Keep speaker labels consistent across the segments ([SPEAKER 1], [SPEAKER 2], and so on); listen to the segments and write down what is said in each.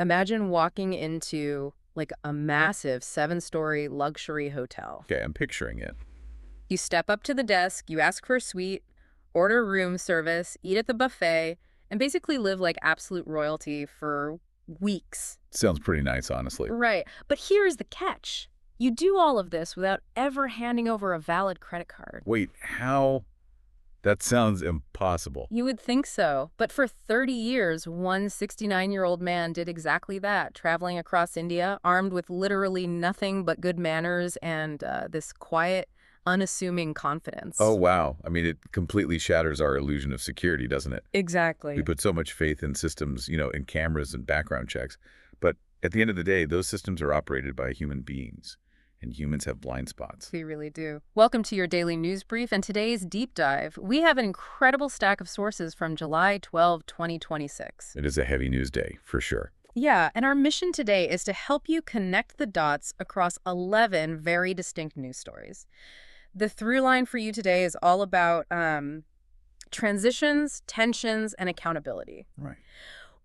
[SPEAKER 1] Imagine walking into like a massive 7-story luxury hotel.
[SPEAKER 2] Okay, I'm picturing it.
[SPEAKER 1] You step up to the desk, you ask for a suite, order room service, eat at the buffet, and basically live like absolute royalty for weeks.
[SPEAKER 2] Sounds pretty nice, honestly.
[SPEAKER 1] Right. But here's the catch. You do all of this without ever handing over a valid credit card.
[SPEAKER 2] Wait, how? That sounds impossible.
[SPEAKER 1] You would think so. But for 30 years, one 69-year-old man did exactly that, traveling across India, armed with literally nothing but good manners and this quiet, unassuming confidence.
[SPEAKER 2] Oh, wow. I mean, it completely shatters our illusion of security, doesn't it?
[SPEAKER 1] Exactly.
[SPEAKER 2] We put so much faith in systems, in cameras and background checks. But at the end of the day, those systems are operated by human beings, and humans have blind spots.
[SPEAKER 1] We really do. Welcome to your daily news brief and today's deep dive. We have an incredible stack of sources from July 12, 2026.
[SPEAKER 2] It is a heavy news day, for sure.
[SPEAKER 1] Yeah, and our mission today is to help you connect the dots across 11 very distinct news stories. The through line for you today is all about transitions, tensions, and accountability.
[SPEAKER 2] Right.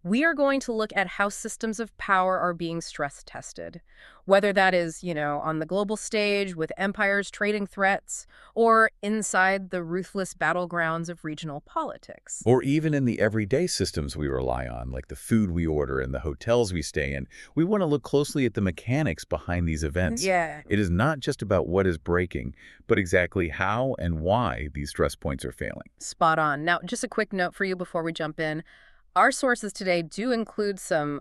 [SPEAKER 1] We are going to look at how systems of power are being stress tested, whether that is, on the global stage with empires trading threats or inside the ruthless battlegrounds of regional politics.
[SPEAKER 2] Or even in the everyday systems we rely on, like the food we order and the hotels we stay in. We want to look closely at the mechanics behind these events.
[SPEAKER 1] Yeah.
[SPEAKER 2] It is not just about what is breaking, but exactly how and why these stress points are failing.
[SPEAKER 1] Spot on. Now, just a quick note for you before we jump in. Our sources today do include some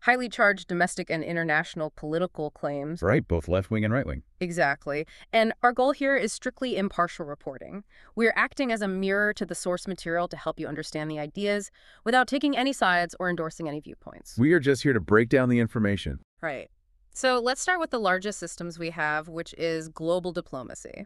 [SPEAKER 1] highly charged domestic and international political claims.
[SPEAKER 2] Right, both left-wing and right-wing.
[SPEAKER 1] Exactly. And our goal here is strictly impartial reporting. We're acting as a mirror to the source material to help you understand the ideas without taking any sides or endorsing any viewpoints.
[SPEAKER 2] We are just here to break down the information.
[SPEAKER 1] Right. So let's start with the largest systems we have, which is global diplomacy.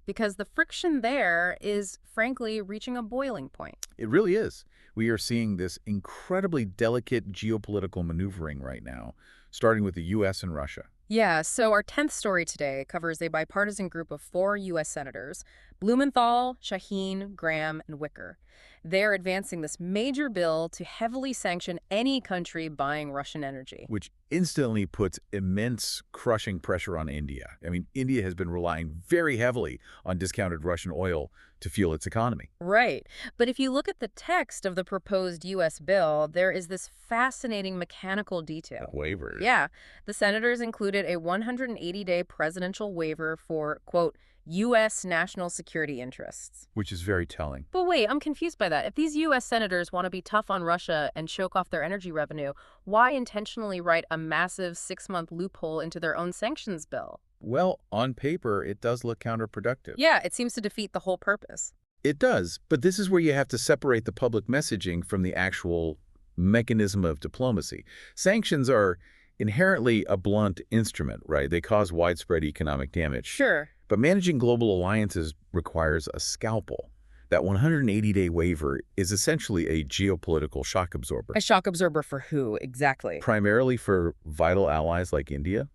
[SPEAKER 1] Because the friction there is, frankly, reaching a boiling point.
[SPEAKER 2] It really is. We are seeing this incredibly delicate geopolitical maneuvering right now, starting with the U.S. and Russia.
[SPEAKER 1] Yeah, so our 10th story today covers a bipartisan group of 4 U.S. senators, Blumenthal, Shaheen, Graham, and Wicker. They're advancing this major bill to heavily sanction any country buying Russian energy.
[SPEAKER 2] Which instantly puts immense crushing pressure on India. I mean, India has been relying very heavily on discounted Russian oil to fuel its economy.
[SPEAKER 1] Right. But if you look at the text of the proposed U.S. bill, there is this fascinating mechanical detail.
[SPEAKER 2] Waivers.
[SPEAKER 1] Yeah. The senators included a 180-day presidential waiver for, quote, U.S. national security interests.
[SPEAKER 2] Which is very telling.
[SPEAKER 1] But wait, I'm confused by that. If these U.S. senators want to be tough on Russia and choke off their energy revenue, why intentionally write a massive 6-month loophole into their own sanctions bill?
[SPEAKER 2] Well, on paper, it does look counterproductive.
[SPEAKER 1] Yeah, it seems to defeat the whole purpose.
[SPEAKER 2] It does, but this is where you have to separate the public messaging from the actual mechanism of diplomacy. Sanctions are inherently a blunt instrument, right? They cause widespread economic damage.
[SPEAKER 1] Sure.
[SPEAKER 2] But managing global alliances requires a scalpel. That 180-day waiver is essentially a geopolitical shock absorber.
[SPEAKER 1] A shock absorber for who, exactly?
[SPEAKER 2] Primarily for vital allies like India.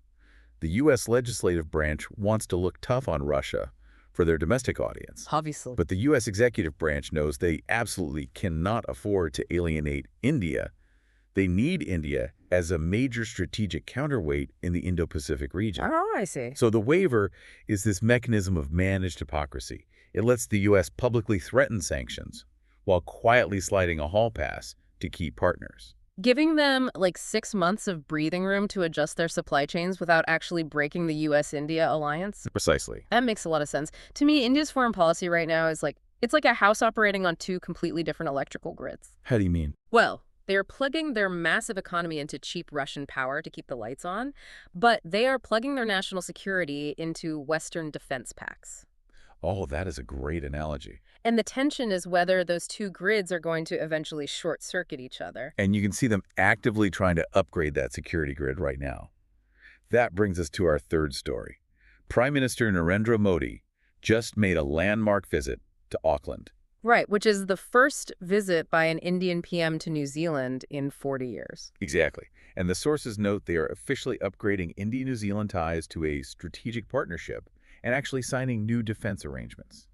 [SPEAKER 2] The U.S. legislative branch wants to look tough on Russia for their domestic audience.
[SPEAKER 1] Obviously.
[SPEAKER 2] But the U.S. executive branch knows they absolutely cannot afford to alienate India. They need India as a major strategic counterweight in the Indo-Pacific region.
[SPEAKER 1] Oh, I see.
[SPEAKER 2] So the waiver is this mechanism of managed hypocrisy. It lets the U.S. publicly threaten sanctions while quietly sliding a hall pass to key partners.
[SPEAKER 1] Giving them like 6 months of breathing room to adjust their supply chains without actually breaking the U.S.-India alliance?
[SPEAKER 2] Precisely.
[SPEAKER 1] That makes a lot of sense. To me, India's foreign policy right now is it's like a house operating on 2 completely different electrical grids.
[SPEAKER 2] How do you mean?
[SPEAKER 1] Well, they are plugging their massive economy into cheap Russian power to keep the lights on, but they are plugging their national security into Western defense packs.
[SPEAKER 2] Oh, that is a great analogy.
[SPEAKER 1] And the tension is whether those 2 grids are going to eventually short-circuit each other.
[SPEAKER 2] And you can see them actively trying to upgrade that security grid right now. That brings us to our third story. Prime Minister Narendra Modi just made a landmark visit to Auckland.
[SPEAKER 1] Right, which is the first visit by an Indian PM to New Zealand in 40 years.
[SPEAKER 2] Exactly. And the sources note they are officially upgrading India-New Zealand ties to a strategic partnership and actually signing new defense arrangements.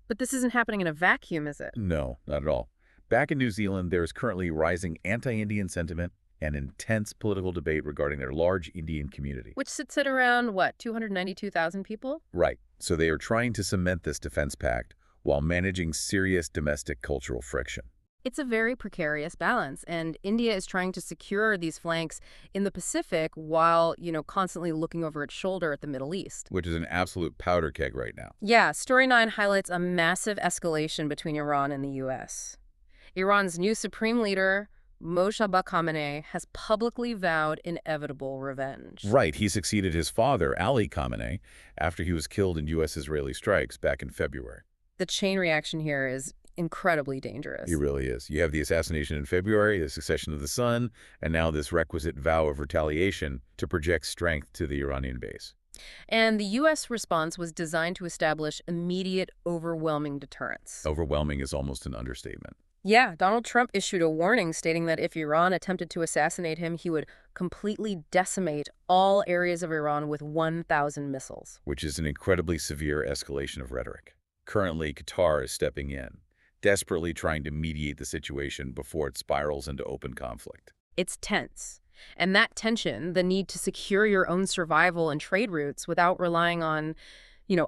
[SPEAKER 1] But this isn't happening in a vacuum, is it?
[SPEAKER 2] No, not at all. Back in New Zealand, there is currently rising anti-Indian sentiment and intense political debate regarding their large Indian community.
[SPEAKER 1] Which sits at around, what, 292,000 people?
[SPEAKER 2] Right. So they are trying to cement this defense pact while managing serious domestic cultural friction.
[SPEAKER 1] It's a very precarious balance, and India is trying to secure these flanks in the Pacific while, constantly looking over its shoulder at the Middle East.
[SPEAKER 2] Which is an absolute powder keg right now.
[SPEAKER 1] Yeah, Story 9 highlights a massive escalation between Iran and the U.S. Iran's new supreme leader, Mossadegh Khamenei, has publicly vowed inevitable revenge.
[SPEAKER 2] Right. He succeeded his father, Ali Khamenei, after he was killed in U.S.-Israeli strikes back in February.
[SPEAKER 1] The chain reaction here is incredibly dangerous.
[SPEAKER 2] He really is. You have the assassination in February, the succession of the son, and now this requisite vow of retaliation to project strength to the Iranian base.
[SPEAKER 1] And the U.S. response was designed to establish immediate, overwhelming deterrence.
[SPEAKER 2] Overwhelming is almost an understatement.
[SPEAKER 1] Yeah, Donald Trump issued a warning stating that if Iran attempted to assassinate him, he would completely decimate all areas of Iran with 1,000 missiles.
[SPEAKER 2] Which is an incredibly severe escalation of rhetoric. Currently, Qatar is stepping in, desperately trying to mediate the situation before it spirals into open conflict.
[SPEAKER 1] It's tense. And that tension, the need to secure your own survival and trade routes without relying on,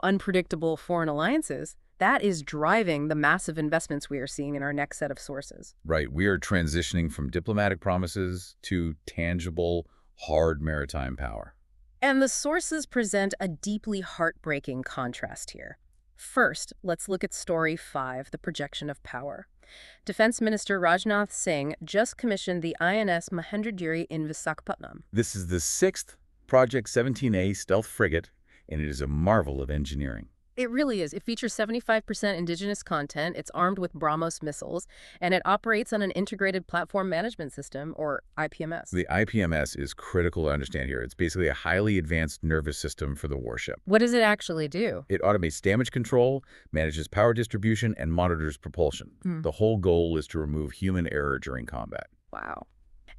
[SPEAKER 1] unpredictable foreign alliances, that is driving the massive investments we are seeing in our next set of sources.
[SPEAKER 2] Right. We are transitioning from diplomatic promises to tangible, hard maritime power.
[SPEAKER 1] And the sources present a deeply heartbreaking contrast here. First, let's look at Story 5, the projection of power. Defense Minister Rajnath Singh just commissioned the INS Mahendragiri in Visakhapatnam.
[SPEAKER 2] This is the 6th Project 17A stealth frigate, and it is a marvel of engineering.
[SPEAKER 1] It really is. It features 75% indigenous content, it's armed with BrahMos missiles, and it operates on an integrated platform management system, or IPMS.
[SPEAKER 2] The IPMS is critical to understand here. It's basically a highly advanced nervous system for the warship.
[SPEAKER 1] What does it actually do?
[SPEAKER 2] It automates damage control, manages power distribution, and monitors propulsion. The whole goal is to remove human error during combat.
[SPEAKER 1] Wow.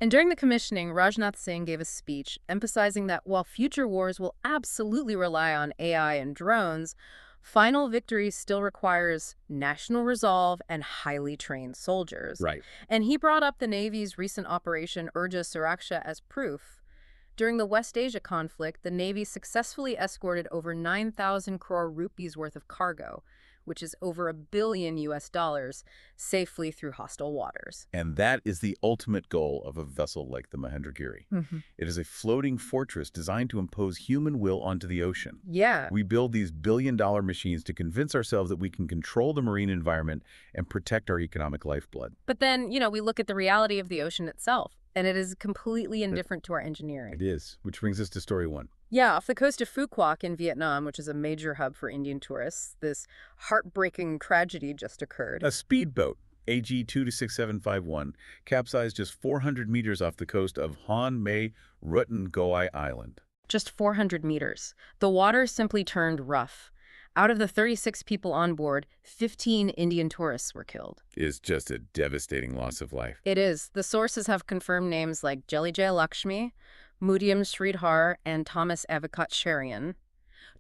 [SPEAKER 1] And during the commissioning, Rajnath Singh gave a speech emphasizing that while future wars will absolutely rely on AI and drones, final victory still requires national resolve and highly trained soldiers.
[SPEAKER 2] Right.
[SPEAKER 1] And he brought up the Navy's recent Operation Urja Suraksha as proof. During the West Asia conflict, the Navy successfully escorted over 9,000 crore rupees worth of cargo, which is over $1 billion US, safely through hostile waters.
[SPEAKER 2] And that is the ultimate goal of a vessel like the Mahendragiri. It is a floating fortress designed to impose human will onto the ocean.
[SPEAKER 1] Yeah.
[SPEAKER 2] We build these billion-dollar machines to convince ourselves that we can control the marine environment and protect our economic lifeblood.
[SPEAKER 1] But then, we look at the reality of the ocean itself, and it is completely indifferent to our engineering.
[SPEAKER 2] It is, which brings us to Story 1.
[SPEAKER 1] Yeah, off the coast of Phu Quoc in Vietnam, which is a major hub for Indian tourists, this heartbreaking tragedy just occurred.
[SPEAKER 2] A speedboat, AG 26751, capsized just 400 meters off the coast of Han Mae Rutan Goi Island.
[SPEAKER 1] Just 400 meters. The water simply turned rough. Out of the 36 people on board, 15 Indian tourists were killed.
[SPEAKER 2] It's just a devastating loss of life.
[SPEAKER 1] It is. The sources have confirmed names like Jelly Jay Lakshmi, Mudiam Sridhar, and Thomas Avikat Sharian.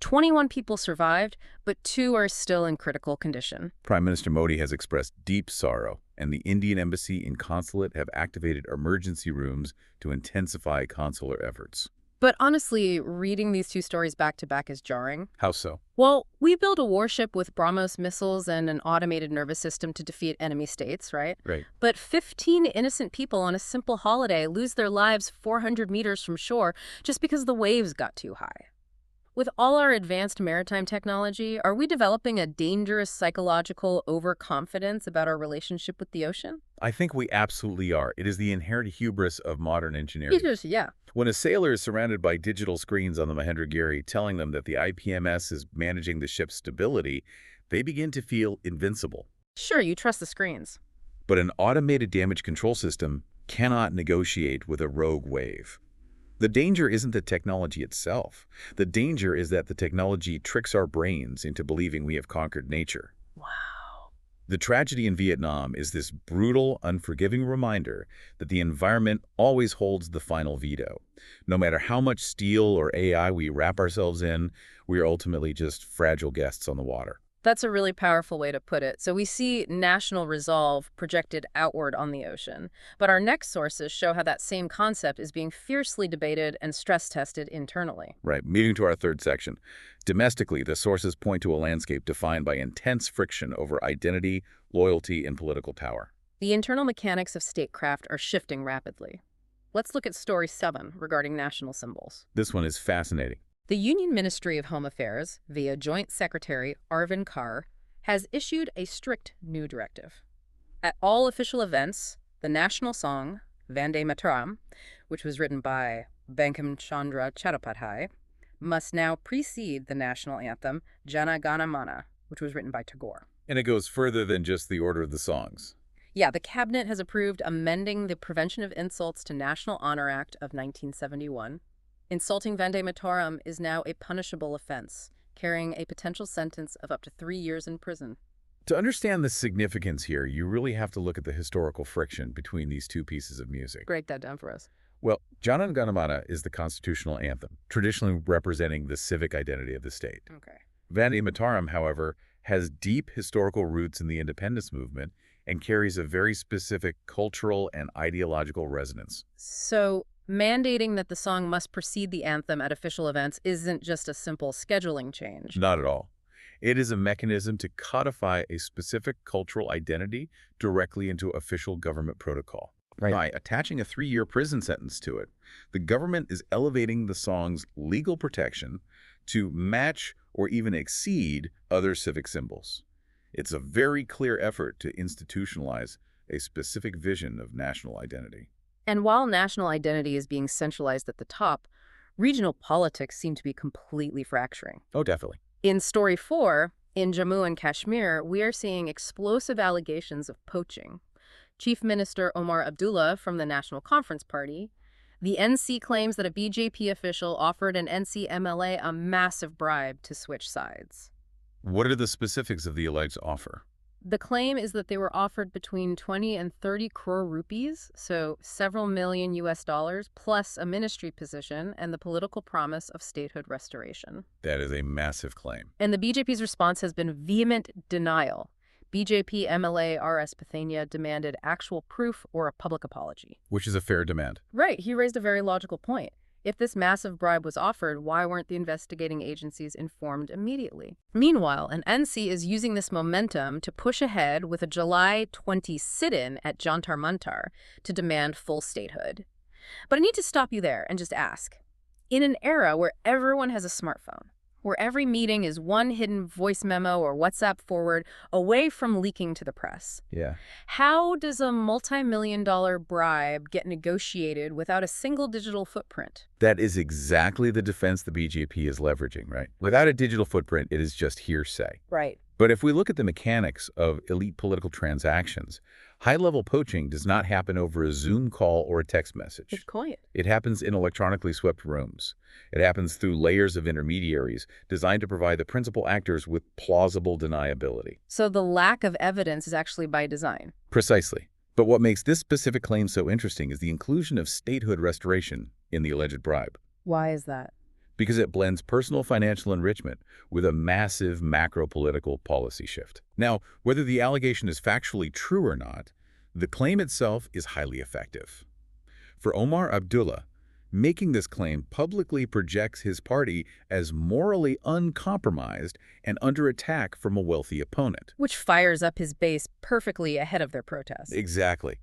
[SPEAKER 1] 21 people survived, but 2 are still in critical condition.
[SPEAKER 2] Prime Minister Modi has expressed deep sorrow, and the Indian embassy and consulate have activated emergency rooms to intensify consular efforts.
[SPEAKER 1] But honestly, reading these 2 stories back to back is jarring.
[SPEAKER 2] How so?
[SPEAKER 1] Well, we build a warship with BrahMos missiles and an automated nervous system to defeat enemy states, right?
[SPEAKER 2] Right.
[SPEAKER 1] But 15 innocent people on a simple holiday lose their lives 400 meters from shore just because the waves got too high. With all our advanced maritime technology, are we developing a dangerous psychological overconfidence about our relationship with the ocean?
[SPEAKER 2] I think we absolutely are. It is the inherent hubris of modern engineering.
[SPEAKER 1] Yeah.
[SPEAKER 2] When a sailor is surrounded by digital screens on the Mahendragiri telling them that the IPMS is managing the ship's stability, they begin to feel invincible.
[SPEAKER 1] Sure, you trust the screens.
[SPEAKER 2] But an automated damage control system cannot negotiate with a rogue wave. The danger isn't the technology itself. The danger is that the technology tricks our brains into believing we have conquered nature.
[SPEAKER 1] Wow.
[SPEAKER 2] The tragedy in Vietnam is this brutal, unforgiving reminder that the environment always holds the final veto. No matter how much steel or AI we wrap ourselves in, we are ultimately just fragile guests on the water.
[SPEAKER 1] That's a really powerful way to put it. So we see national resolve projected outward on the ocean, but our next sources show how that same concept is being fiercely debated and stress tested internally.
[SPEAKER 2] Right, moving to our third section. Domestically, the sources point to a landscape defined by intense friction over identity, loyalty, and political power.
[SPEAKER 1] The internal mechanics of statecraft are shifting rapidly. Let's look at Story 7 regarding national symbols.
[SPEAKER 2] This one is fascinating.
[SPEAKER 1] The Union Ministry of Home Affairs, via Joint Secretary Arvind Kar, has issued a strict new directive. At all official events, the national song, Vande Mataram, which was written by Bankim Chandra Chattopadhyay, must now precede the national anthem, Jana Gana Mana, which was written by Tagore.
[SPEAKER 2] And it goes further than just the order of the songs.
[SPEAKER 1] Yeah, the cabinet has approved amending the Prevention of Insults to National Honor Act of 1971. Insulting Vande Mataram is now a punishable offense, carrying a potential sentence of up to 3 years in prison.
[SPEAKER 2] To understand the significance here, you really have to look at the historical friction between these two pieces of music.
[SPEAKER 1] Break that down for us.
[SPEAKER 2] Well, Jana Gana Mana is the constitutional anthem, traditionally representing the civic identity of the state.
[SPEAKER 1] Okay.
[SPEAKER 2] Vande Mataram, however, has deep historical roots in the independence movement and carries a very specific cultural and ideological resonance.
[SPEAKER 1] So, mandating that the song must precede the anthem at official events isn't just a simple scheduling change.
[SPEAKER 2] Not at all. It is a mechanism to codify a specific cultural identity directly into official government protocol.
[SPEAKER 1] Right.
[SPEAKER 2] By attaching a 3-year prison sentence to it, the government is elevating the song's legal protection to match or even exceed other civic symbols. It's a very clear effort to institutionalize a specific vision of national identity.
[SPEAKER 1] And while national identity is being centralized at the top, regional politics seem to be completely fracturing.
[SPEAKER 2] Oh, definitely.
[SPEAKER 1] In Story 4, in Jammu and Kashmir, we are seeing explosive allegations of poaching. Chief Minister Omar Abdullah from the National Conference Party, the NC claims that a BJP official offered an NC MLA a massive bribe to switch sides.
[SPEAKER 2] What are the specifics of the alleged offer?
[SPEAKER 1] The claim is that they were offered between 20 and 30 crore rupees, so several million US dollars, plus a ministry position and the political promise of statehood restoration.
[SPEAKER 2] That is a massive claim.
[SPEAKER 1] And the BJP's response has been vehement denial. BJP MLA R.S. Pathania demanded actual proof or a public apology.
[SPEAKER 2] Which is a fair demand.
[SPEAKER 1] Right, he raised a very logical point. If this massive bribe was offered, why weren't the investigating agencies informed immediately? Meanwhile, an NC is using this momentum to push ahead with a July 20 sit-in at Jantar Mantar to demand full statehood. But I need to stop you there and just ask. In an era where everyone has a smartphone, where every meeting is one hidden voice memo or WhatsApp forward away from leaking to the press, how does a multi-million-dollar bribe get negotiated without a single digital footprint?
[SPEAKER 2] That is exactly the defense the BJP is leveraging, right? Without a digital footprint, it is just hearsay.
[SPEAKER 1] Right.
[SPEAKER 2] But if we look at the mechanics of elite political transactions, high-level poaching does not happen over a Zoom call or a text message.
[SPEAKER 1] Good point.
[SPEAKER 2] It happens in electronically swept rooms. It happens through layers of intermediaries designed to provide the principal actors with plausible deniability.
[SPEAKER 1] So the lack of evidence is actually by design.
[SPEAKER 2] Precisely. But what makes this specific claim so interesting is the inclusion of statehood restoration in the alleged bribe.
[SPEAKER 1] Why is that?
[SPEAKER 2] Because it blends personal financial enrichment with a massive macro-political policy shift. Now, whether the allegation is factually true or not, the claim itself is highly effective. For Omar Abdullah, making this claim publicly projects his party as morally uncompromised and under attack from a wealthy opponent.
[SPEAKER 1] Which fires up his base perfectly ahead of their protests.
[SPEAKER 2] Exactly.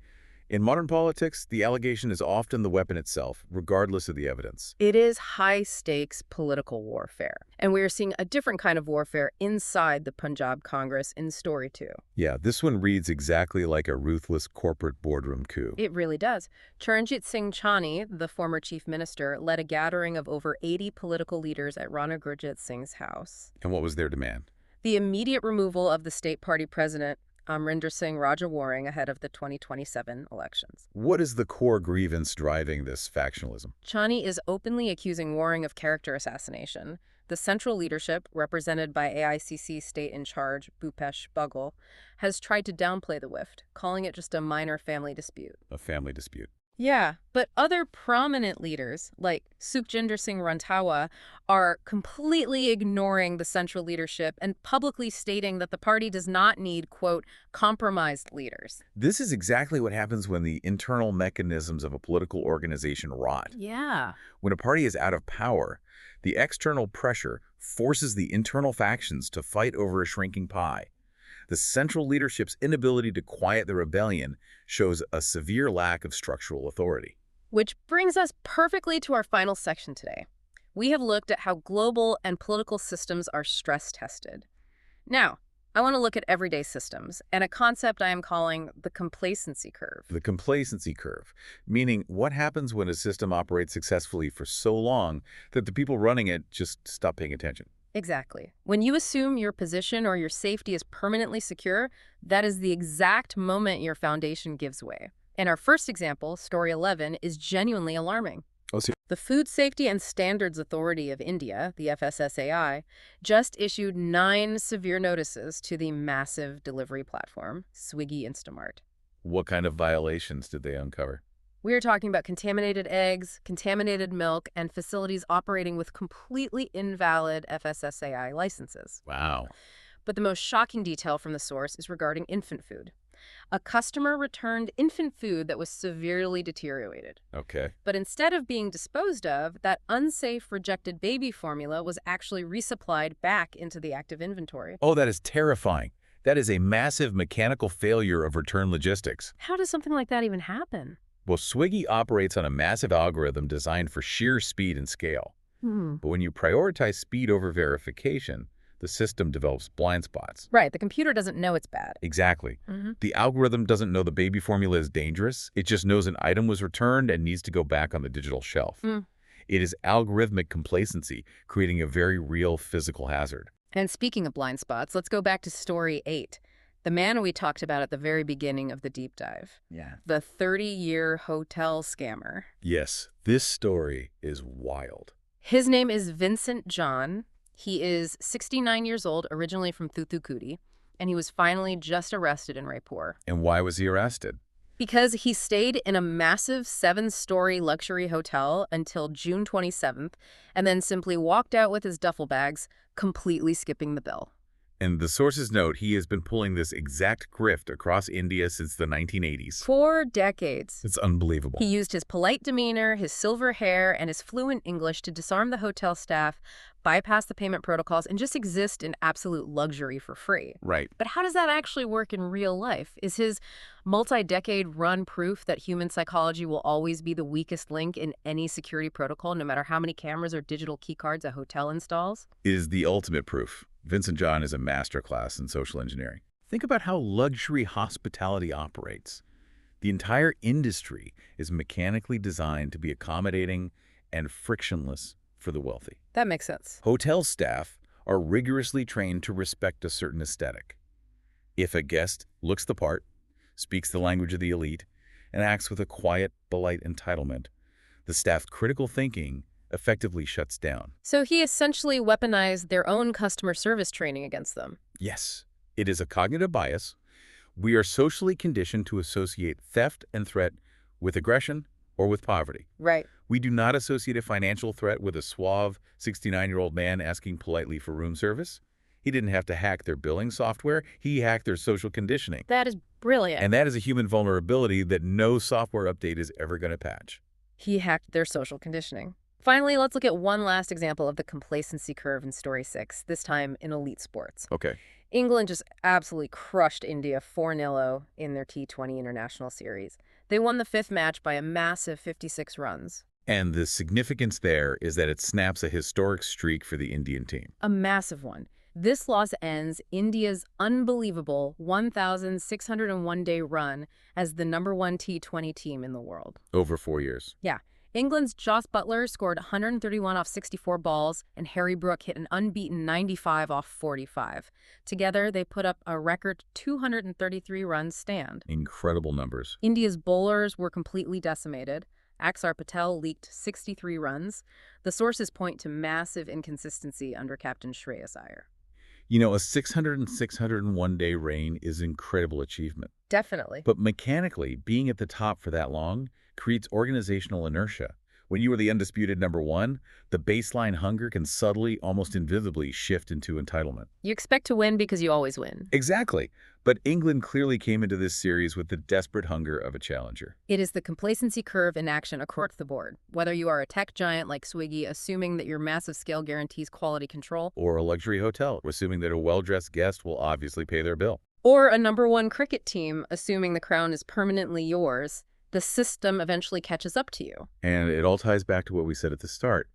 [SPEAKER 2] In modern politics, the allegation is often the weapon itself, regardless of the evidence.
[SPEAKER 1] It is high-stakes political warfare, and we are seeing a different kind of warfare inside the Punjab Congress in Story 2.
[SPEAKER 2] Yeah, this one reads exactly like a ruthless corporate boardroom coup.
[SPEAKER 1] It really does. Charanjit Singh Chani, the former chief minister, led a gathering of over 80 political leaders at Rana Gurjit Singh's house.
[SPEAKER 2] And what was their demand?
[SPEAKER 1] The immediate removal of the state party president, Amrinder Singh Rajawaring, ahead of the 2027 elections.
[SPEAKER 2] What is the core grievance driving this factionalism?
[SPEAKER 1] Chani is openly accusing Waring of character assassination. The central leadership, represented by AICC state in charge Bhupesh Baghel, has tried to downplay the whiff, calling it just a minor family dispute.
[SPEAKER 2] A family dispute.
[SPEAKER 1] Yeah, but other prominent leaders, like Sukhjinder Singh Rantawa, are completely ignoring the central leadership and publicly stating that the party does not need, quote, compromised leaders.
[SPEAKER 2] This is exactly what happens when the internal mechanisms of a political organization rot.
[SPEAKER 1] Yeah.
[SPEAKER 2] When a party is out of power, the external pressure forces the internal factions to fight over a shrinking pie. The central leadership's inability to quiet the rebellion shows a severe lack of structural authority.
[SPEAKER 1] Which brings us perfectly to our final section today. We have looked at how global and political systems are stress tested. Now, I want to look at everyday systems and a concept I am calling the complacency curve.
[SPEAKER 2] The complacency curve, meaning what happens when a system operates successfully for so long that the people running it just stop paying attention.
[SPEAKER 1] Exactly. When you assume your position or your safety is permanently secure, that is the exact moment your foundation gives way. And our first example, story 11, is genuinely alarming.
[SPEAKER 2] Oh, see.
[SPEAKER 1] The Food Safety and Standards Authority of India, the FSSAI, just issued 9 severe notices to the massive delivery platform, Swiggy Instamart.
[SPEAKER 2] What kind of violations did they uncover?
[SPEAKER 1] We are talking about contaminated eggs, contaminated milk, and facilities operating with completely invalid FSSAI licenses.
[SPEAKER 2] Wow.
[SPEAKER 1] But the most shocking detail from the source is regarding infant food. A customer returned infant food that was severely deteriorated.
[SPEAKER 2] Okay.
[SPEAKER 1] But instead of being disposed of, that unsafe rejected baby formula was actually resupplied back into the active inventory.
[SPEAKER 2] Oh, that is terrifying. That is a massive mechanical failure of return logistics.
[SPEAKER 1] How does something like that even happen?
[SPEAKER 2] Well, Swiggy operates on a massive algorithm designed for sheer speed and scale. But when you prioritize speed over verification, the system develops blind spots.
[SPEAKER 1] Right, the computer doesn't know it's bad.
[SPEAKER 2] Exactly. The algorithm doesn't know the baby formula is dangerous. It just knows an item was returned and needs to go back on the digital shelf. It is algorithmic complacency, creating a very real physical hazard.
[SPEAKER 1] And speaking of blind spots, let's go back to story 8. The man we talked about at the very beginning of the deep dive.
[SPEAKER 2] Yeah.
[SPEAKER 1] The 30-year hotel scammer.
[SPEAKER 2] Yes, this story is wild.
[SPEAKER 1] His name is Vincent John. He is 69 years old, originally from Thoothukudi, and he was finally just arrested in Raipur.
[SPEAKER 2] And why was he arrested?
[SPEAKER 1] Because he stayed in a massive 7-story luxury hotel until June 27th, and then simply walked out with his duffel bags, completely skipping the bill.
[SPEAKER 2] And the sources note he has been pulling this exact grift across India since the 1980s.
[SPEAKER 1] 4 decades.
[SPEAKER 2] It's unbelievable.
[SPEAKER 1] He used his polite demeanor, his silver hair, and his fluent English to disarm the hotel staff, bypass the payment protocols, and just exist in absolute luxury for free.
[SPEAKER 2] Right.
[SPEAKER 1] But how does that actually work in real life? Is his multi-decade run proof that human psychology will always be the weakest link in any security protocol, no matter how many cameras or digital keycards a hotel installs?
[SPEAKER 2] It is the ultimate proof. Vincent John is a masterclass in social engineering. Think about how luxury hospitality operates. The entire industry is mechanically designed to be accommodating and frictionless for the wealthy.
[SPEAKER 1] That makes sense.
[SPEAKER 2] Hotel staff are rigorously trained to respect a certain aesthetic. If a guest looks the part, speaks the language of the elite, and acts with a quiet, polite entitlement, the staff's critical thinking effectively shuts down.
[SPEAKER 1] So he essentially weaponized their own customer service training against them.
[SPEAKER 2] Yes, it is a cognitive bias. We are socially conditioned to associate theft and threat with aggression or with poverty.
[SPEAKER 1] Right.
[SPEAKER 2] We do not associate a financial threat with a suave 69-year-old man asking politely for room service. He didn't have to hack their billing software. He hacked their social conditioning.
[SPEAKER 1] That is brilliant.
[SPEAKER 2] And that is a human vulnerability that no software update is ever going to patch.
[SPEAKER 1] He hacked their social conditioning. Finally, let's look at one last example of the complacency curve in Story 6, this time in elite sports.
[SPEAKER 2] Okay.
[SPEAKER 1] England just absolutely crushed India 4-0 in their T20 International Series. They won the 5th match by a massive 56 runs.
[SPEAKER 2] And the significance there is that it snaps a historic streak for the Indian team.
[SPEAKER 1] A massive one. This loss ends India's unbelievable 1,601-day run as the #1 T20 team in the world.
[SPEAKER 2] Over 4 years.
[SPEAKER 1] Yeah. England's Joss Buttler scored 131 off 64 balls, and Harry Brook hit an unbeaten 95 off 45. Together, they put up a record 233-run stand.
[SPEAKER 2] Incredible numbers.
[SPEAKER 1] India's bowlers were completely decimated. Axar Patel leaked 63 runs. The sources point to massive inconsistency under Captain Shreyas Iyer.
[SPEAKER 2] You know, a 601-day reign is an incredible achievement.
[SPEAKER 1] Definitely.
[SPEAKER 2] But mechanically, being at the top for that long creates organizational inertia. When you are the undisputed number one, the baseline hunger can subtly, almost invisibly, shift into entitlement.
[SPEAKER 1] You expect to win because you always win.
[SPEAKER 2] Exactly. But England clearly came into this series with the desperate hunger of a challenger.
[SPEAKER 1] It is the complacency curve in action across the board. Whether you are a tech giant like Swiggy, assuming that your massive scale guarantees quality control,
[SPEAKER 2] Or a luxury hotel, assuming that a well-dressed guest will obviously pay their bill.
[SPEAKER 1] or a number one cricket team, assuming the crown is permanently yours, the system eventually catches up to you.
[SPEAKER 2] And it all ties back to what we said at the start.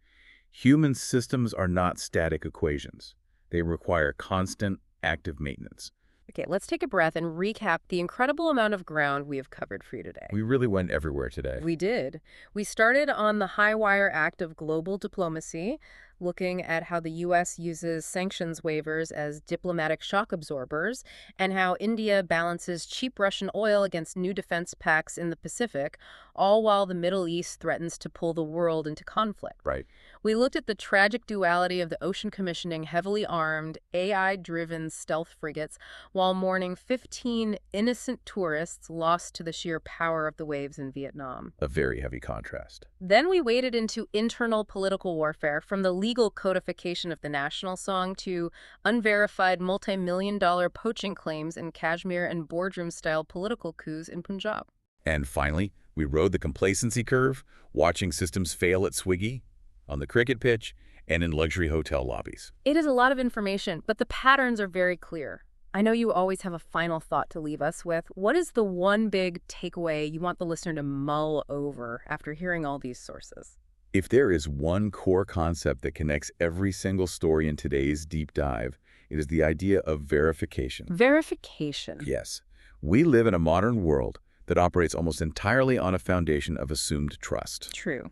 [SPEAKER 2] Human systems are not static equations. They require constant, active maintenance.
[SPEAKER 1] Okay, let's take a breath and recap the incredible amount of ground we have covered for you today.
[SPEAKER 2] We really went everywhere today.
[SPEAKER 1] We did. We started on the high wire act of global diplomacy, looking at how the U.S. uses sanctions waivers as diplomatic shock absorbers, and how India balances cheap Russian oil against new defense pacts in the Pacific, all while the Middle East threatens to pull the world into conflict.
[SPEAKER 2] Right.
[SPEAKER 1] We looked at the tragic duality of the ocean commissioning heavily armed, AI-driven stealth frigates while mourning 15 innocent tourists lost to the sheer power of the waves in Vietnam.
[SPEAKER 2] A very heavy contrast.
[SPEAKER 1] Then we waded into internal political warfare, from the legal codification of the national song to unverified multi-million-dollar poaching claims in Kashmir and boardroom-style political coups in Punjab.
[SPEAKER 2] And finally, we rode the complacency curve, watching systems fail at Swiggy, on the cricket pitch, and in luxury hotel lobbies.
[SPEAKER 1] It is a lot of information, but the patterns are very clear. I know you always have a final thought to leave us with. What is the one big takeaway you want the listener to mull over after hearing all these sources?
[SPEAKER 2] If there is one core concept that connects every single story in today's deep dive, it is the idea of verification.
[SPEAKER 1] Verification.
[SPEAKER 2] Yes, we live in a modern world that operates almost entirely on a foundation of assumed trust.
[SPEAKER 1] True.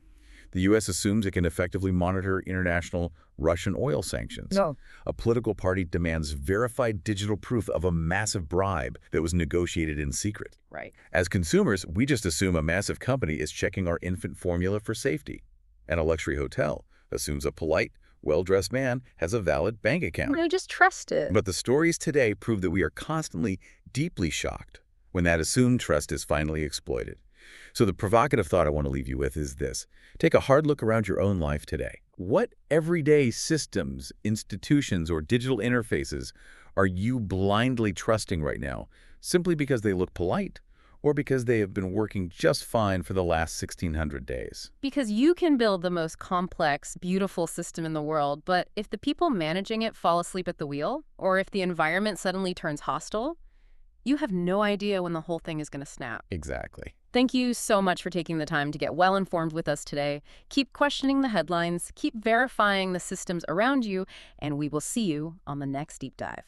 [SPEAKER 2] The U.S. assumes it can effectively monitor international Russian oil sanctions.
[SPEAKER 1] No.
[SPEAKER 2] A political party demands verified digital proof of a massive bribe that was negotiated in secret.
[SPEAKER 1] Right.
[SPEAKER 2] As consumers, we just assume a massive company is checking our infant formula for safety. And a luxury hotel assumes a polite, well-dressed man has a valid bank account.
[SPEAKER 1] No, just trust it.
[SPEAKER 2] But the stories today prove that we are constantly, deeply shocked when that assumed trust is finally exploited. So the provocative thought I want to leave you with is this. Take a hard look around your own life today. What everyday systems, institutions, or digital interfaces are you blindly trusting right now, simply because they look polite, or because they have been working just fine for the last 1,600 days?
[SPEAKER 1] Because you can build the most complex, beautiful system in the world, but if the people managing it fall asleep at the wheel, or if the environment suddenly turns hostile, you have no idea when the whole thing is going to snap.
[SPEAKER 2] Exactly.
[SPEAKER 1] Thank you so much for taking the time to get well informed with us today. Keep questioning the headlines, keep verifying the systems around you, and we will see you on the next deep dive.